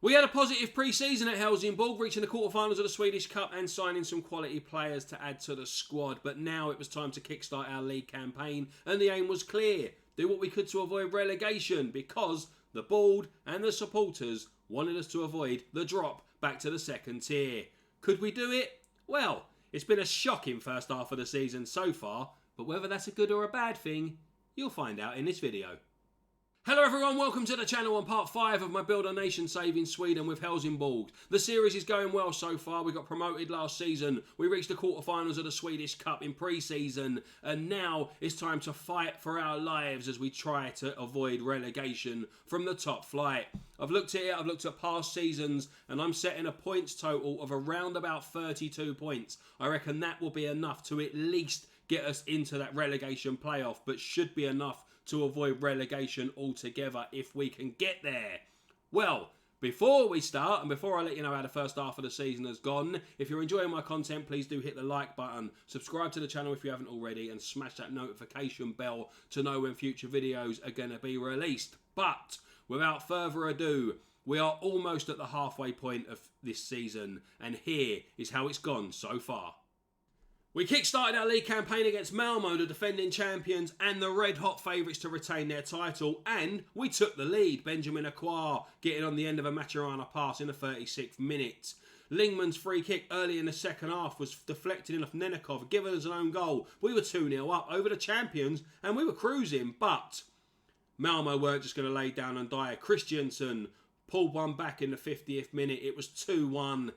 We had a positive pre-season at Helsingborg, reaching the quarterfinals of the Swedish Cup and signing some quality players to add to the squad. But now it was time to kickstart our league campaign, and the aim was clear: do what we could to avoid relegation, because the board and the supporters wanted us to avoid the drop back to the second tier. Could we do it? Well, it's been a shocking first half of the season so far, but whether that's a good or a bad thing, you'll find out in this video. Hello everyone, welcome to the channel on part 5 of my Build a Nation saving Sweden with Helsingborgs. The series is going well so far. We got promoted last season, we reached the quarterfinals of the Swedish Cup in pre-season, and now it's time to fight for our lives as we try to avoid relegation from the top flight. I've looked at it, I've looked at past seasons, and I'm setting a points total of around about 32 points. I reckon that will be enough to at least get us into that relegation playoff, but should be enough to avoid relegation altogether if we can get there. Well, before we start and before I let you know how the first half of the season has gone, if you're enjoying my content, please do hit the like button, subscribe to the channel if you haven't already, and smash that notification bell to know when future videos are going to be released. But without further ado, we are almost at the halfway point of this season, and here is how it's gone so far. We kick-started our league campaign against Malmo, the defending champions and the red-hot favourites to retain their title, and we took the lead. Benjamin Acquar getting on the end of a Maturana pass in the 36th minute. Lingman's free kick early in the second half was deflected in off Nenekov, giving us an own goal. We were 2-0 up over the champions and we were cruising, but Malmo weren't just going to lay down and die. Christiansen pulled one back in the 50th minute. It was 2-1.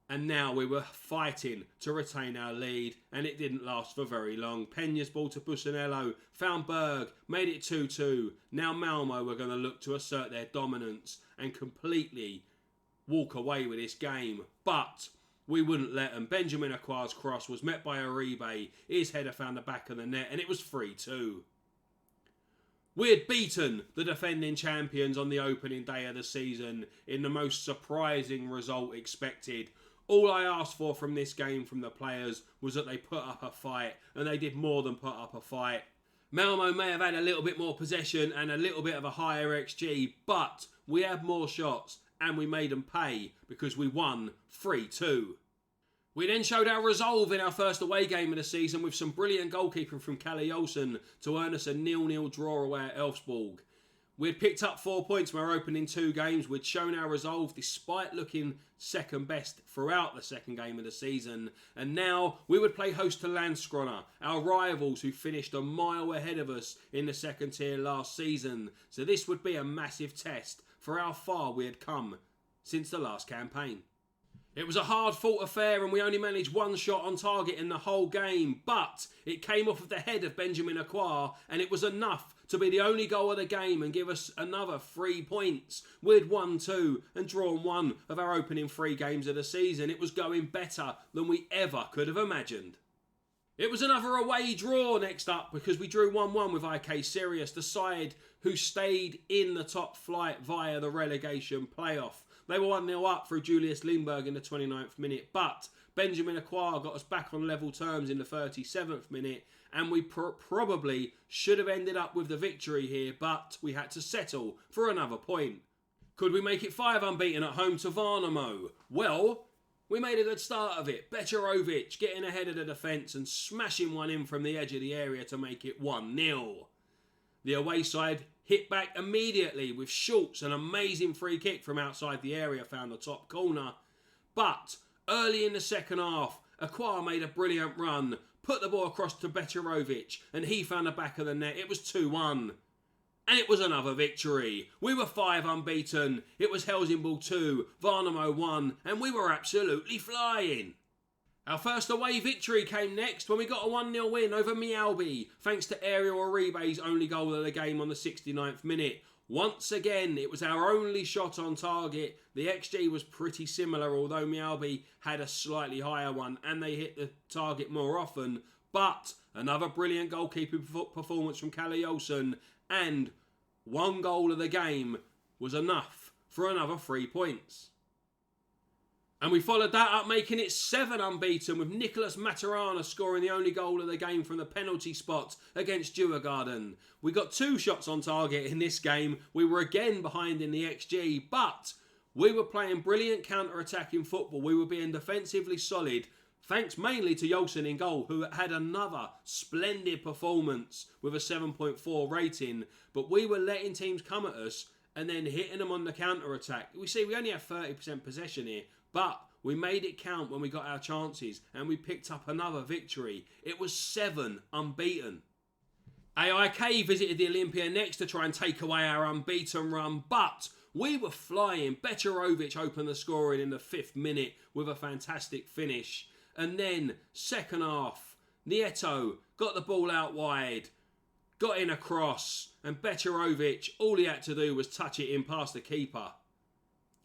And now we were fighting to retain our lead, and it didn't last for very long. Peña's ball to Busanello, found Berg, made it 2-2. Now Malmo were going to look to assert their dominance and completely walk away with this game. But we wouldn't let them. Benjamin Acquar's cross was met by Uribe. His header found the back of the net, and it was 3-2. We had beaten the defending champions on the opening day of the season in the most surprising result expected. All I asked for from this game from the players was that they put up a fight, and they did more than put up a fight. Malmo may have had a little bit more possession and a little bit of a higher XG, but we had more shots and we made them pay because we won 3-2. We then showed our resolve in our first away game of the season with some brilliant goalkeeping from Kalle Olsen to earn us a 0-0 draw away at Elfsborg. We had picked up 4 points from our opening 2 games. We'd shown our resolve despite looking second best throughout the second game of the season. And now we would play host to Landskrona, our rivals who finished a mile ahead of us in the second tier last season. So this would be a massive test for how far we had come since the last campaign. It was a hard-fought affair and we only managed one shot on target in the whole game, but it came off of the head of Benjamin Acquar and it was enough to be the only goal of the game and give us another 3 points. We'd won 2 and drawn 1 of our opening 3 games of the season. It was going better than we ever could have imagined. It was another away draw next up because we drew 1-1 with IK Sirius, the side who stayed in the top flight via the relegation playoff. They were 1-0 up through Julius Lindberg in the 29th minute, but Benjamin Acquar got us back on level terms in the 37th minute, and we probably should have ended up with the victory here, but we had to settle for another point. Could we make it 5 unbeaten at home to Värnamo? Well, we made a good start of it. Becherovic getting ahead of the defence and smashing one in from the edge of the area to make it 1-0. The away side hit back immediately with Schultz, an amazing free kick from outside the area, found the top corner. But early in the second half, Acquar made a brilliant run, put the ball across to Becherovic, and he found the back of the net. It was 2-1. And it was another victory. We were 5 unbeaten. It was Helsingborg 2, Värnamo 1, and we were absolutely flying. Our first away victory came next when we got a 1-0 win over Mjällby, thanks to Ariel Uribe's only goal of the game on the 69th minute. Once again, it was our only shot on target. The XG was pretty similar, although Mjällby had a slightly higher one and they hit the target more often. But another brilliant goalkeeping performance from Kalle Olsen, and 1 goal of the game was enough for another 3 points. And we followed that up, making it 7 unbeaten, with Nicholas Maturana scoring the only goal of the game from the penalty spot against Djurgården. We got 2 shots on target in this game. We were again behind in the XG, but We were playing brilliant counter-attacking football. We were being defensively solid, thanks mainly to Jolson in goal, who had another splendid performance with a 7.4 rating. But we were letting teams come at us and then hitting them on the counter-attack. We see we only have 30% possession here, but we made it count when we got our chances and we picked up another victory. It was 7 unbeaten. AIK visited the Olympia next to try and take away our unbeaten run, but we were flying. Becerovic opened the scoring in the 5th minute with a fantastic finish. And then, second half, Nieto got the ball out wide, got in a cross, and Becerovic, all he had to do was touch it in past the keeper.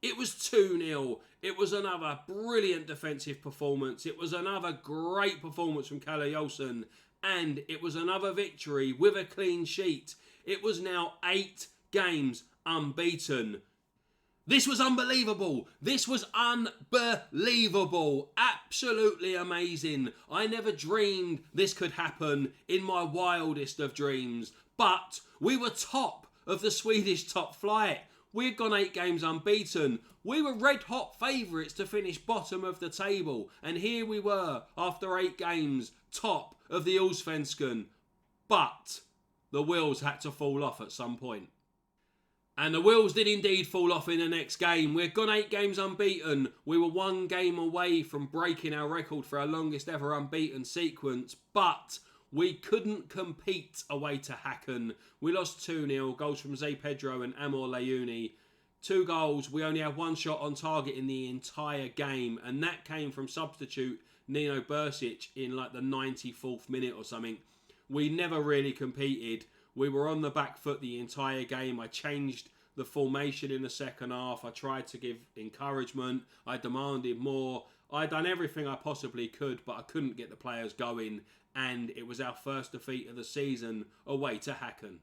It was 2-0. It was another brilliant defensive performance. It was another great performance from Kalle Jolson. And it was another victory with a clean sheet. It was now 8 games unbeaten. This was unbelievable. This was unbelievable. Absolutely amazing. I never dreamed this could happen in my wildest of dreams. But we were top of the Swedish top flight. We had gone 8 games unbeaten. We were red hot favourites to finish bottom of the table. And here we were, after 8 games, top of the Allsvenskan. But the wheels had to fall off at some point. And the wheels did indeed fall off in the next game. We had gone 8 games unbeaten. We were 1 game away from breaking our record for our longest ever unbeaten sequence. But we couldn't compete away to Häcken. We lost 2-0. Goals from Zé Pedro and Amor Leuni. 2 goals. We only had 1 shot on target in the entire game. And that came from substitute Nino Bursic in like the 94th minute or something. We never really competed. We were on the back foot the entire game. I changed the formation in the second half. I tried to give encouragement. I demanded more. I'd done everything I possibly could, but I couldn't get the players going. And it was our first defeat of the season away to Häcken.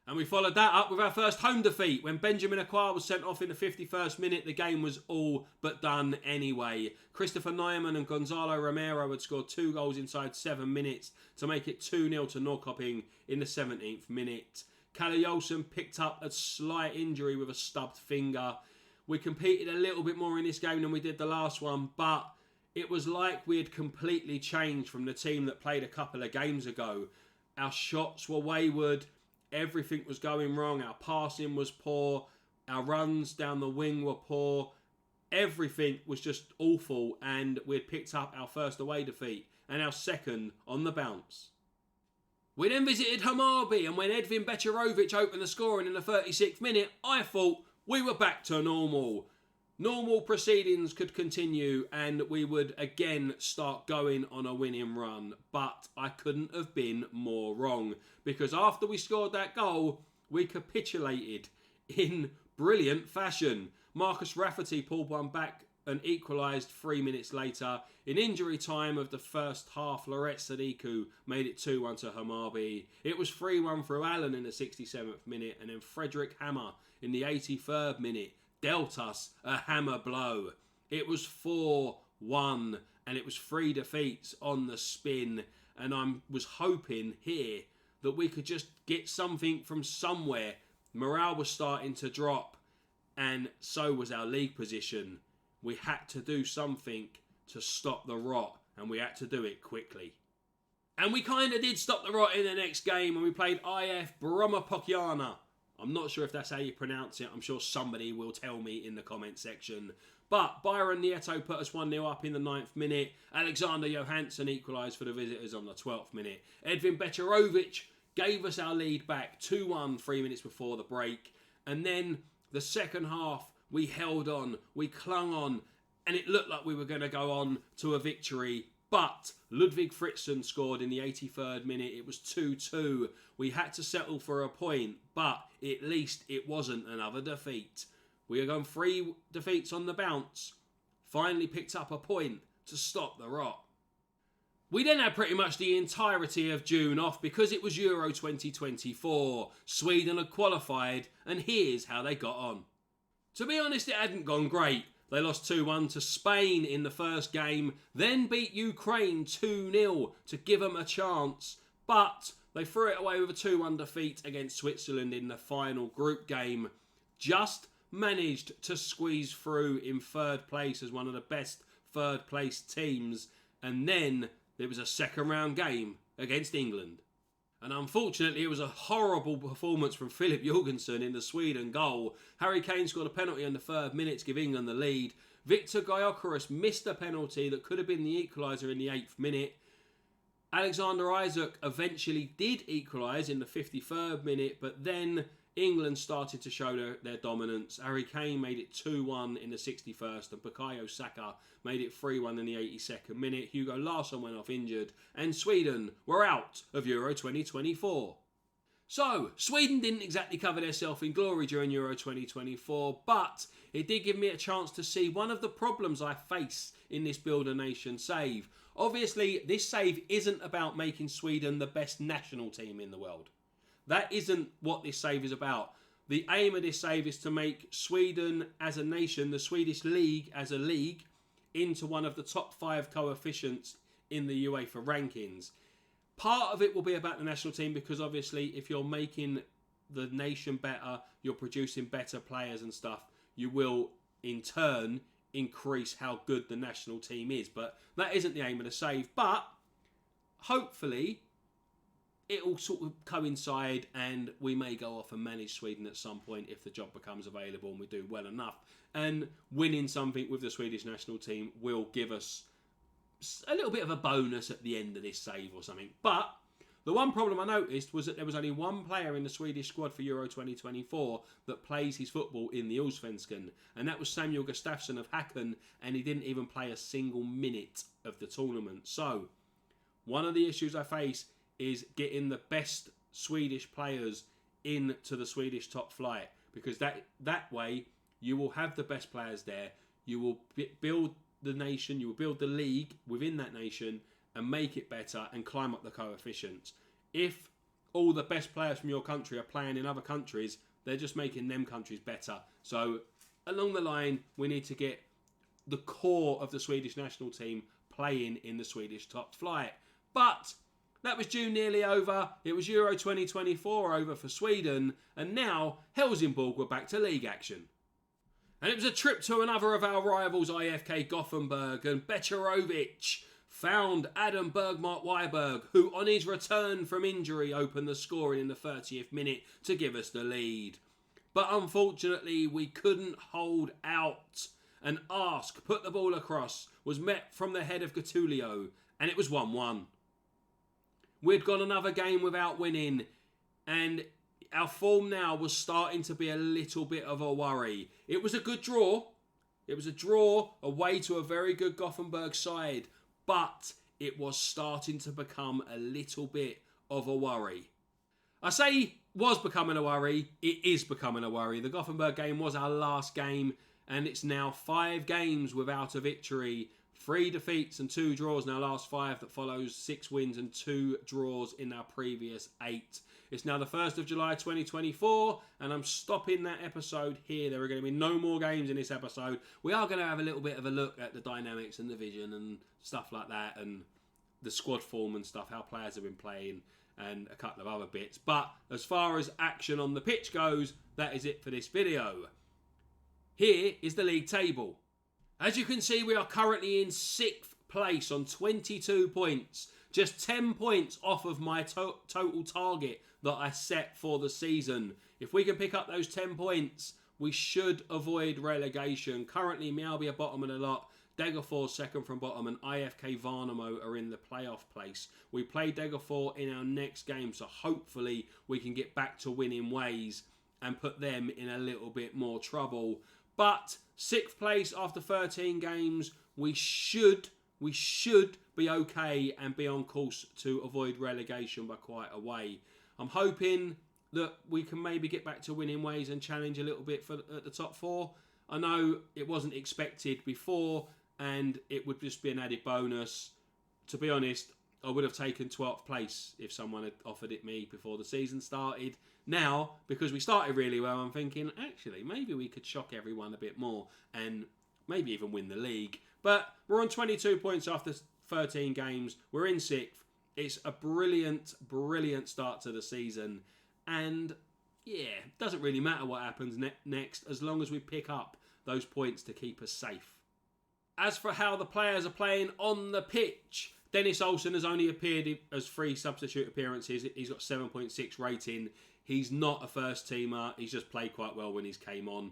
And we followed that up with our first home defeat. When Benjamin Acquah was sent off in the 51st minute, the game was all but done anyway. Christopher Neumann and Gonzalo Romero had scored 2 goals inside 7 minutes to make it 2-0 to Norrköping in the 17th minute. Kalle Jolson picked up a slight injury with a stubbed finger. We competed a little bit more in this game than we did the last one, but it was like we had completely changed from the team that played a couple of games ago. Our shots were wayward. Everything was going wrong. Our passing was poor. Our runs down the wing were poor. Everything was just awful, and we had picked up our first away defeat and our second on the bounce. We then visited Hammarby, and when Edvin Becerovic opened the scoring in the 36th minute, I thought we were back to normal. Normal proceedings could continue and we would again start going on a winning run. But I couldn't have been more wrong, because after we scored that goal, we capitulated in brilliant fashion. Marcus Rafferty pulled one back and equalised 3 minutes later. In injury time of the first half, Laurent Sadiku made it 2-1 to Hammarby. It was 3-1 through Allen in the 67th minute, and then Frederick Hammer in the 83rd minute dealt us a hammer blow. It was 4-1 and it was 3 defeats on the spin, and I was hoping here that we could just get something from somewhere. Morale was starting to drop, and so was our league position. We had to do something to stop the rot, and we had to do it quickly. And we kind of did stop the rot in the next game when we played IF Brommapokiana. I'm not sure if that's how you pronounce it. I'm sure somebody will tell me in the comment section. But Byron Nieto put us 1-0 up in the 9th minute. Alexander Johansson equalised for the visitors on the 12th minute. Edvin Becerovic gave us our lead back 2-1 3 minutes before the break. And then the second half, we held on, we clung on, and it looked like we were going to go on to a victory. But Ludwig Fritzson scored in the 83rd minute. It was 2-2. We had to settle for a point, but at least it wasn't another defeat. We had gone 3 defeats on the bounce. Finally picked up a point to stop the rot. We then had pretty much the entirety of June off because it was Euro 2024. Sweden had qualified, and here's how they got on. To be honest, it hadn't gone great. They lost 2-1 to Spain in the first game, then beat Ukraine 2-0 to give them a chance. But they threw it away with a 2-1 defeat against Switzerland in the final group game. Just managed to squeeze through in third place as one of the best third place teams. And then there was a second round game against England. And unfortunately, it was a horrible performance from Philip Jorgensen in the Sweden goal. Harry Kane scored a penalty in the 3rd minute to give England the lead. Victor Gyökeres missed a penalty that could have been the equaliser in the 8th minute. Alexander Isak eventually did equalise in the 53rd minute, but then England started to show their dominance. Harry Kane made it 2-1 in the 61st, and Bukayo Saka made it 3-1 in the 82nd minute. Hugo Larsson went off injured, and Sweden were out of Euro 2024. So, Sweden didn't exactly cover themselves in glory during Euro 2024, but it did give me a chance to see one of the problems I face in this Build a Nation save. Obviously, this save isn't about making Sweden the best national team in the world. That isn't what this save is about. The aim of this save is to make Sweden as a nation, the Swedish league as a league, into one of the top 5 coefficients in the UEFA rankings. Part of it will be about the national team because obviously if you're making the nation better, you're producing better players and stuff, you will in turn increase how good the national team is. But that isn't the aim of the save. But hopefully it will sort of coincide and we may go off and manage Sweden at some point if the job becomes available and we do well enough. And winning something with the Swedish national team will give us a little bit of a bonus at the end of this save or something. But the one problem I noticed was that there was only one player in the Swedish squad for Euro 2024 that plays his football in the Allsvenskan, and that was Samuel Gustafsson of Häcken, and he didn't even play a single minute of the tournament. So one of the issues I face is getting the best Swedish players into the Swedish top flight, because that way you will have the best players there, you will build the nation, you will build the league within that nation and make it better and climb up the coefficients. If all the best players from your country are playing in other countries, they're just making them countries better. So along the line, we need to get the core of the Swedish national team playing in the Swedish top flight. But that was June nearly over. It was Euro 2024 over for Sweden, and now Helsingborg were back to league action. And it was a trip to another of our rivals, IFK Gothenburg, and Becherovic found Adam Bergmark-Weiberg, who on his return from injury opened the scoring in the 30th minute to give us the lead. But unfortunately, we couldn't hold out. And Ask put the ball across, was met from the head of Gattuso, and it was 1-1. We'd gone another game without winning, and our form now was starting to be a little bit of a worry. It was a good draw. It was a draw away to a very good Gothenburg side, but it was starting to become a little bit of a worry. I say was becoming a worry. It is becoming a worry. The Gothenburg game was our last game, and it's now 5 games without a victory. 3 defeats and 2 draws in our last 5 that follows 6 wins and 2 draws in our previous 8. It's now the 1st of July 2024, and I'm stopping that episode here. There are going to be no more games in this episode. We are going to have a little bit of a look at the dynamics and the vision and stuff like that, and the squad form and stuff, how players have been playing, and a couple of other bits. But as far as action on the pitch goes, that is it for this video. Here is the league table. As you can see, we are currently in 6th place on 22 points. Just 10 points off of my total target that I set for the season. If we can pick up those 10 points, we should avoid relegation. Currently, Mjällby are bottom of the lot. Degerfors second from bottom, and IFK Värnamo are in the playoff place. We play Degerfors in our next game, so hopefully we can get back to winning ways and put them in a little bit more trouble. But 6th place after 13 games, we should be okay and be on course to avoid relegation by quite a way. I'm hoping that we can maybe get back to winning ways and challenge a little bit at the top 4. I know it wasn't expected before, and it would just be an added bonus. To be honest, I would have taken 12th place if someone had offered it me before the season started. Now, because we started really well, I'm thinking, actually, maybe we could shock everyone a bit more and maybe even win the league. But we're on 22 points after 13 games. We're in 6th. It's a brilliant, brilliant start to the season. And yeah, doesn't really matter what happens next as long as we pick up those points to keep us safe. As for how the players are playing on the pitch, Dennis Olsen has only appeared as 3 substitute appearances. He's got 7.6 rating. He's not a first teamer. He's just played quite well when he's came on.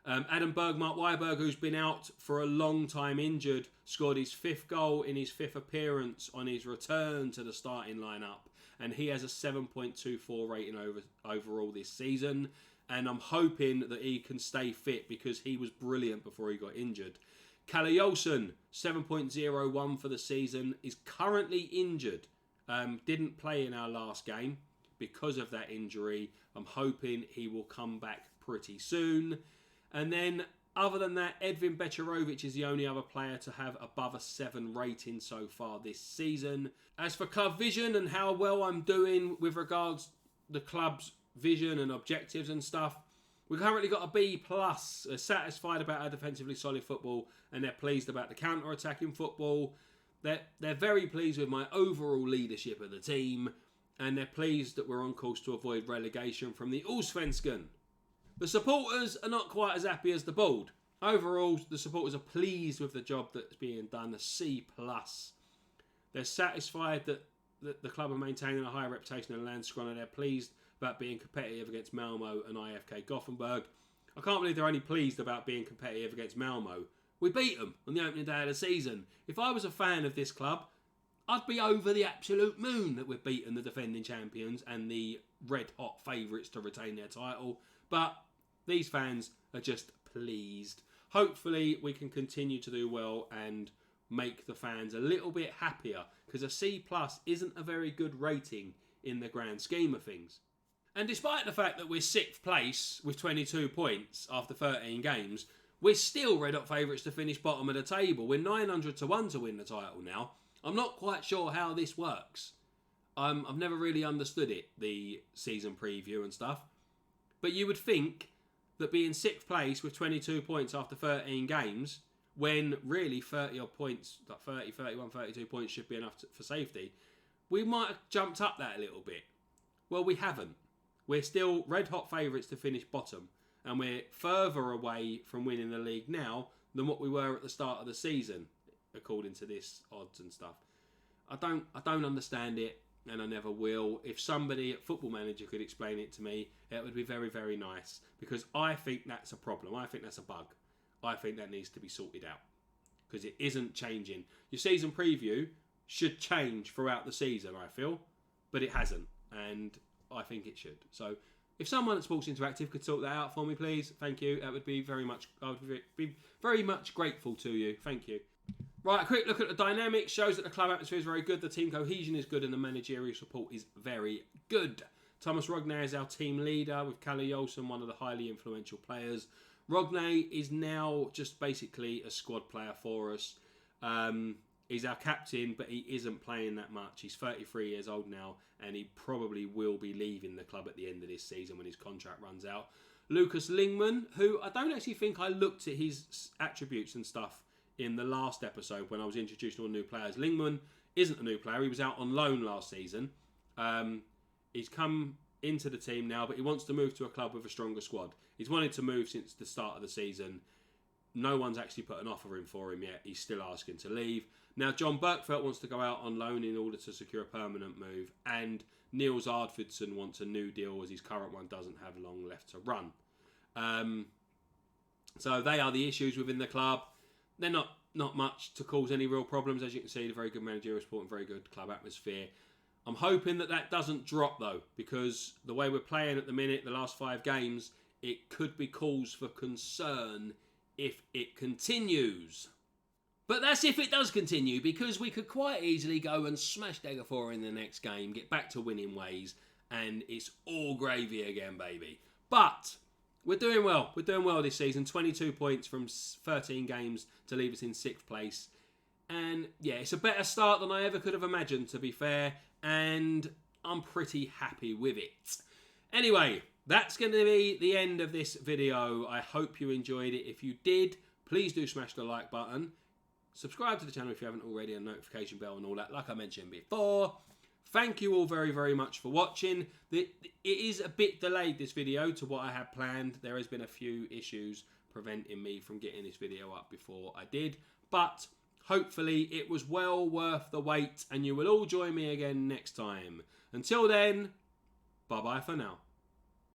Adam Bergmark-Weiberg, who's been out for a long time injured, scored his 5th goal in his 5th appearance on his return to the starting lineup. And he has a 7.24 rating overall this season. And I'm hoping that he can stay fit because he was brilliant before he got injured. Kalle Olsen, 7.01 for the season, is currently injured. Didn't play in our last game because of that injury. I'm hoping he will come back pretty soon. And then, other than that, Edvin Becerovic is the only other player to have above a 7 rating so far this season. As for club vision and how well I'm doing with regards to the club's vision and objectives and stuff, we've currently got a B+. They're satisfied about our defensively solid football and they're pleased about the counter-attacking football. They're very pleased with my overall leadership of the team and they're pleased that we're on course to avoid relegation from the Allsvenskan. The supporters are not quite as happy as the board. Overall, the supporters are pleased with the job that's being done, a C+. They're satisfied that the club are maintaining a high reputation in Landskrona. They're pleased about being competitive against Malmo and IFK Gothenburg. I can't believe they're only pleased about being competitive against Malmo. We beat them on the opening day of the season. If I was a fan of this club, I'd be over the absolute moon that we've beaten the defending champions and the red-hot favourites to retain their title. But these fans are just pleased. Hopefully we can continue to do well and make the fans a little bit happier, because a C+ isn't a very good rating in the grand scheme of things. And despite the fact that we're 6th place with 22 points after 13 games, we're still red hot favourites to finish bottom of the table. We're 900 to 1 to win the title now. I'm not quite sure how this works. I've never really understood it, the season preview and stuff. But you would think that being 6th place with 22 points after 13 games, when really 30 odd points, like 30, 31, 32 points should be enough for safety, we might have jumped up that a little bit. Well, we haven't. We're still red-hot favourites to finish bottom, and we're further away from winning the league now than what we were at the start of the season, according to this odds and stuff. I don't understand it, and I never will. If somebody at Football Manager could explain it to me, it would be very, very nice, because I think that's a problem. I think that's a bug. I think that needs to be sorted out, because it isn't changing. Your season preview should change throughout the season, I feel, but it hasn't, and I think it should. So if someone at Sports Interactive could sort that out for me, please, thank you. That would be very much, I would be very much grateful to you. Thank you. Right, a quick look at the dynamics shows that the club atmosphere is very good, the team cohesion is good, and the managerial support is very good. Thomas Rogne is our team leader, with Kalle Olsen, one of the highly influential players. Rogne is now just basically a squad player for us. He's our captain, but he isn't playing that much. He's 33 years old now, and he probably will be leaving the club at the end of this season when his contract runs out. Lucas Lingman, who I don't actually think I looked at his attributes and stuff in the last episode when I was introducing all new players. Lingman isn't a new player. He was out on loan last season. He's come into the team now, but he wants to move to a club with a stronger squad. He's wanted to move since the start of the season. No one's actually put an offer in for him yet. He's still asking to leave. Now, John Berkfeldt wants to go out on loan in order to secure a permanent move, and Niels Ardvidsson wants a new deal as his current one doesn't have long left to run. So they are the issues within the club. They're not much to cause any real problems. As you can see, the very good managerial support and very good club atmosphere. I'm hoping that doesn't drop, though, because the way we're playing at the minute, the last 5 games, it could be cause for concern if it continues. But that's if it does continue, because we could quite easily go and smash Degerfors in the next game, get back to winning ways, and it's all gravy again, baby. But we're doing well. We're doing well this season. 22 points from 13 games to leave us in 6th place. And yeah, it's a better start than I ever could have imagined, to be fair. And I'm pretty happy with it. Anyway, that's going to be the end of this video. I hope you enjoyed it. If you did, please do smash the like button. Subscribe to the channel if you haven't already, and notification bell and all that, like I mentioned before. Thank you all very, very much for watching. It is a bit delayed, this video, to what I had planned. There has been a few issues preventing me from getting this video up before I did. But hopefully it was well worth the wait and you will all join me again next time. Until then, bye-bye for now.